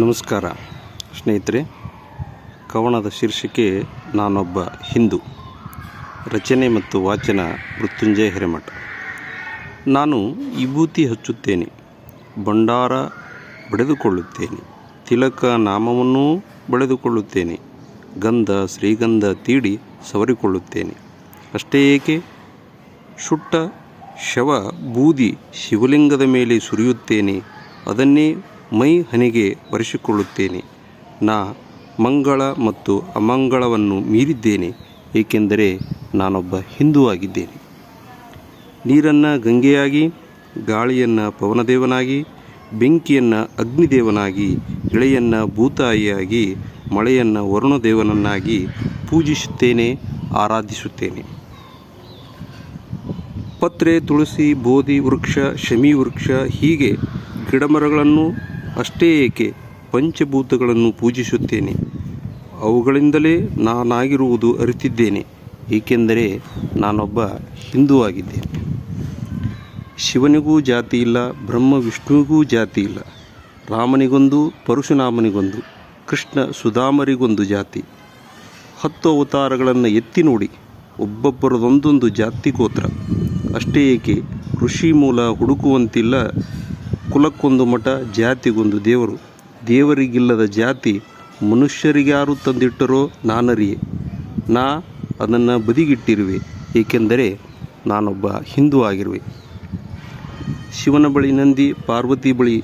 ನಮಸ್ಕಾರ ಸ್ನೇಹಿತರೆ. ಕವನದ ಶೀರ್ಷಿಕೆ ನಾನೊಬ್ಬ ಹಿಂದೂ. ರಚನೆ ಮತ್ತು ವಾಚನ ಮೃತ್ಯುಂಜಯ ಹಿರೇಮಠ. ನಾನು ವಿಭೂತಿ ಹಚ್ಚುತ್ತೇನೆ, ಭಂಡಾರ ಬಡಿದುಕೊಳ್ಳುತ್ತೇನೆ, ತಿಲಕ ನಾಮವನ್ನೂ ಬಳೆದುಕೊಳ್ಳುತ್ತೇನೆ, ಗಂಧ ಶ್ರೀಗಂಧ ತೀಡಿ ಸವರಿಕೊಳ್ಳುತ್ತೇನೆ. ಅಷ್ಟೇ ಏಕೆ, ಸುಟ್ಟ ಶವ ಬೂದಿ ಶಿವಲಿಂಗದ ಮೇಲೆ ಸುರಿಯುತ್ತೇನೆ, ಅದನ್ನೇ ಮೈ ಹನಿಗೆ ಒರೆಸಿಕೊಳ್ಳುತ್ತೇನೆ. ನಾ ಮಂಗಳ ಮತ್ತು ಅಮಂಗಳವನ್ನು ಮೀರಿದ್ದೇನೆ, ಏಕೆಂದರೆ ನಾನೊಬ್ಬ ಹಿಂದೂ ಆಗಿದ್ದೇನೆ. ನೀರನ್ನು ಗಂಗೆಯಾಗಿ, ಗಾಳಿಯನ್ನು ಪವನದೇವನಾಗಿ, ಬೆಂಕಿಯನ್ನು ಅಗ್ನಿದೇವನಾಗಿ, ಇಳೆಯನ್ನು ಭೂತಾಯಿಯಾಗಿ, ಮಳೆಯನ್ನು ವರುಣದೇವನನ್ನಾಗಿ ಪೂಜಿಸುತ್ತೇನೆ, ಆರಾಧಿಸುತ್ತೇನೆ. ಪತ್ರೆ, ತುಳಸಿ, ಬೋಧಿ ವೃಕ್ಷ, ಶಮಿ ವೃಕ್ಷ, ಹೀಗೆ ಗಿಡಮರಗಳನ್ನು, ಅಷ್ಟೇ ಏಕೆ ಪಂಚಭೂತಗಳನ್ನು ಪೂಜಿಸುತ್ತೇನೆ. ಅವುಗಳಿಂದಲೇ ನಾನಾಗಿರುವುದು ಅರಿತಿದ್ದೇನೆ, ಏಕೆಂದರೆ ನಾನೊಬ್ಬ ಹಿಂದೂ ಆಗಿದ್ದೇನೆ. ಶಿವನಿಗೂ ಜಾತಿ ಇಲ್ಲ, ಬ್ರಹ್ಮ ವಿಷ್ಣುವಿಗೂ ಜಾತಿ ಇಲ್ಲ. ರಾಮನಿಗೊಂದು, ಪರಶುರಾಮನಿಗೊಂದು, ಕೃಷ್ಣ ಸುಧಾಮರಿಗೊಂದು ಜಾತಿ. 10 ಅವತಾರಗಳನ್ನು ಎತ್ತಿ ನೋಡಿ, ಒಬ್ಬೊಬ್ಬರದೊಂದೊಂದು ಜಾತಿ ಗೋತ್ರ. ಅಷ್ಟೇ ಏಕೆ ಋಷಿ ಮೂಲ ಹುಡುಕುವಂತಿಲ್ಲ. ಕುಲಕ್ಕೊಂದು ಮಠ, ಜಾತಿಗೊಂದು ದೇವರು. ದೇವರಿಗಿಲ್ಲದ ಜಾತಿ ಮನುಷ್ಯರಿಗ್ಯಾರು ತಂದಿಟ್ಟರೋ ನಾನರಿಯೆ. ನಾ ಅದನ್ನು ಬದಿಗಿಟ್ಟಿರುವೆ, ಏಕೆಂದರೆ ನಾನೊಬ್ಬ ಹಿಂದೂ ಆಗಿರುವೆ. ಶಿವನ ಬಳಿ ನಂದಿ, ಪಾರ್ವತಿ ಬಳಿ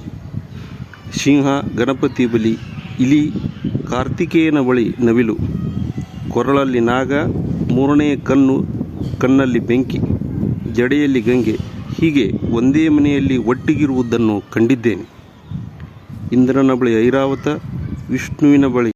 ಸಿಂಹ, ಗಣಪತಿ ಬಳಿ ಇಲಿ, ಕಾರ್ತಿಕೇಯನ ಬಳಿ ನವಿಲು, ಕೊರಳಲ್ಲಿ ನಾಗ, 3ನೇ ಕಣ್ಣಲ್ಲಿ ಬೆಂಕಿ, ಜಡೆಯಲ್ಲಿ ಗಂಗೆ, ಹೀಗೆ ಒಂದೇ ಮನೆಯಲ್ಲಿ ಒಟ್ಟಿಗಿರುವುದನ್ನು ಕಂಡಿದ್ದೇನೆ. ಇಂದ್ರನ ಬಳಿ ಐರಾವತ, ವಿಷ್ಣುವಿನ ಬಳಿ